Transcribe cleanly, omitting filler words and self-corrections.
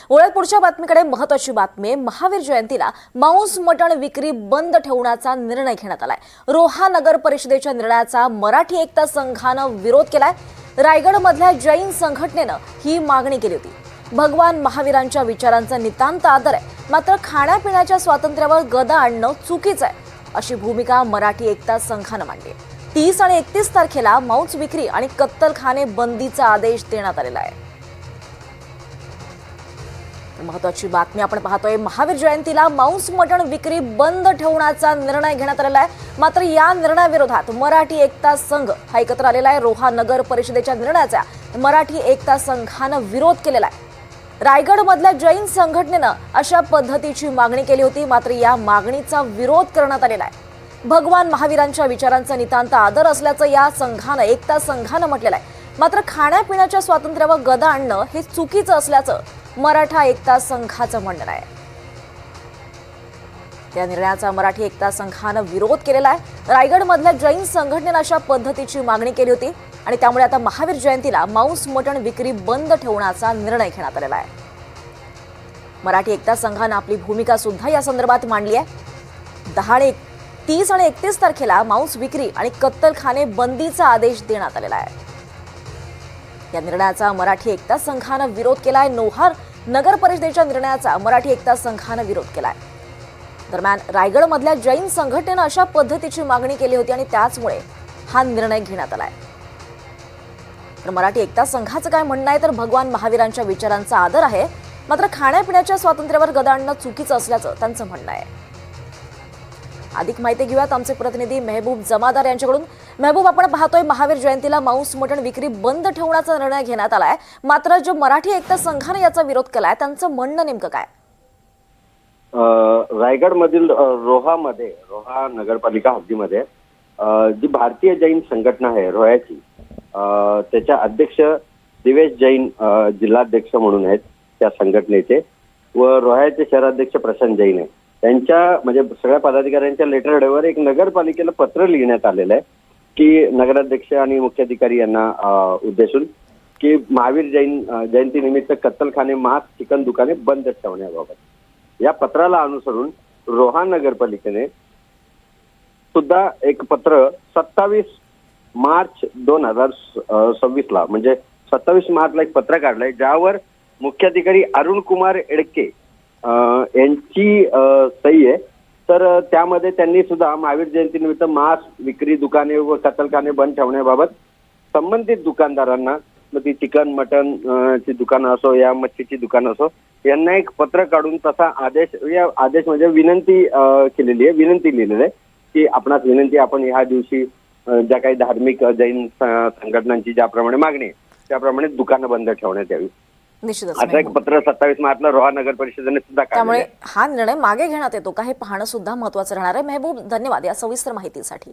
वळत पुढच्या बातमीकडे महत्त्वाची बातमी. महावीर जयंतीला मांस मटण विक्री बंद ठेवण्याचा निर्णय घेण्यात आलाय. रोहा नगर परिषदेच्या निर्णयाचा मराठी एकता संघानं विरोध केलाय. रायगडमधल्या जैन संघटनेनं ही मागणी केली होती. भगवान महावीरांच्या विचारांचा नितांत आदर आहे, मात्र खाण्यापिण्याच्या स्वातंत्र्यावर गदा आणणं चुकीचं आहे, अशी भूमिका मराठी एकता संघानं मांडली. 30 आणि 31 तारखेला मांस विक्री आणि कत्तलखाने बंदीचा आदेश देण्यात आलेला आहे. महत्त्वाची बातमी आपण पाहतोय. महावीर जयंतीला मांस मटण विक्री बंद ठेवण्याचा निर्णय घेण्यात आलेला आहे, मात्र या निर्णयाविरोधात मराठी एकता संघ हा एकत्र आलेला आहे. रोहा नगर परिषदेच्या निर्णयाचा मराठी एकता संघानं विरोध केलेला आहे. रायगडमधल्या जैन संघटनेनं अशा पद्धतीची मागणी केली होती, मात्र या मागणीचा विरोध करण्यात आलेला आहे. भगवान महावीरांच्या विचारांचा नितांत आदर असल्याचं या संघानं एकता संघानं म्हटलेलं आहे, मात्र खाण्यापिण्याच्या स्वातंत्र्यावर गदा आणणं हे चुकीचं असल्याचं मराठा एकता संघाचं म्हणणं आहे. त्या निर्णयाचा मराठी एकता संघानं विरोध केलेला आहे. रायगडमधल्या जैन संघटनेनं अशा पद्धतीची मागणी केली होती आणि त्यामुळे आता महावीर जयंतीला मांस मटण विक्री बंद ठेवण्याचा निर्णय घेण्यात आलेला आहे. मराठी एकता संघानं आपली भूमिका सुद्धा या संदर्भात मांडली आहे. 30 आणि 31 तारखेला मांस विक्री आणि कत्तलखाने बंदीचा आदेश देण्यात आलेला आहे. या निर्णयाचा मराठी एकता संघानं विरोध केलाय. नोहार नगर परिषदेच्या निर्णयाचा मराठी एकता संघानं विरोध केलाय. दरम्यान रायगडमधल्या जैन संघटनेनं अशा पद्धतीची मागणी केली होती आणि त्याचमुळे हा निर्णय घेण्यात आलाय. तर मराठी एकता संघाचं काय म्हणणं आहे, तर भगवान महावीरांच्या विचारांचा आदर आहे, मात्र खाण्यापिण्याच्या स्वातंत्र्यावर गदा आणणं चुकीचं असल्याचं त्यांचं म्हणणं आहे. अधिक माहिती घेऊयात आमचे प्रतिनिधी मेहबूब जमादार यांच्याकडून. मेहबूब, आपण पाहतोय महावीर जयंतीला मांस मटण विक्री बंद ठेवण्याचा निर्णय घेण्यात आलाय, मात्र जो मराठी एकता संघाने याचा विरोध केलाय त्यांचं म्हणणं नेमकं काय? रायगडमधील रोहा नगरपालिका हद्दीमध्ये जी भारतीय जैन संघटना आहे रोह्याची, त्याच्या अध्यक्ष दिवेश जैन जिल्हाध्यक्ष म्हणून आहेत त्या संघटनेचे, व रोह्याचे शहराध्यक्ष प्रशांत जैन आहे. त्यांच्या म्हणजे सगळ्या पदाधिकाऱ्यांच्या लेटर हेडवर एक नगरपालिकेला पत्र लिहिण्यात आलेलं आहे की नगराध्यक्ष आणि मुख्याधिकारी यांना उद्देशून की महावीर जयंती निमित्त कत्तलखाने, मांस, चिकन दुकाने बंद ठेवण्याबाबत. या पत्राला अनुसरून रोहा नगरपालिकेने सुद्धा एक पत्र 27 मार्च 2026 ला म्हणजे 27 मार्चला एक पत्र काढलंय, ज्यावर मुख्याधिकारी अरुण कुमार एडके यांची सही आहे. तर त्यामध्ये त्यांनी सुद्धा महावीर जयंती निमित्त मांस विक्री दुकाने व कत्तलखाने बंद ठेवण्याबाबत संबंधित दुकानदारांना, मग ती चिकन मटन ची दुकानं असो या मच्छीची दुकानं असो, यांना एक पत्र काढून तसा आदेश म्हणजे विनंती केलेली आहे. विनंती लिहिलेली आहे की आपणास विनंती, आपण ह्या दिवशी ज्या काही धार्मिक जैन संघटनांची ज्याप्रमाणे मागणी आहे त्याप्रमाणे दुकानं बंद ठेवण्यात यावी. निश्चितच असं एक पत्र 27 मार्चला रोहा नगर परिषदेने सुद्धा काढलं. त्यामुळे हा निर्णय मागे घेण्यात येतो का हे पाहणं सुद्धा महत्त्वाचं राहणार आहे. मेहबूब, धन्यवाद या सविस्तर माहितीसाठी.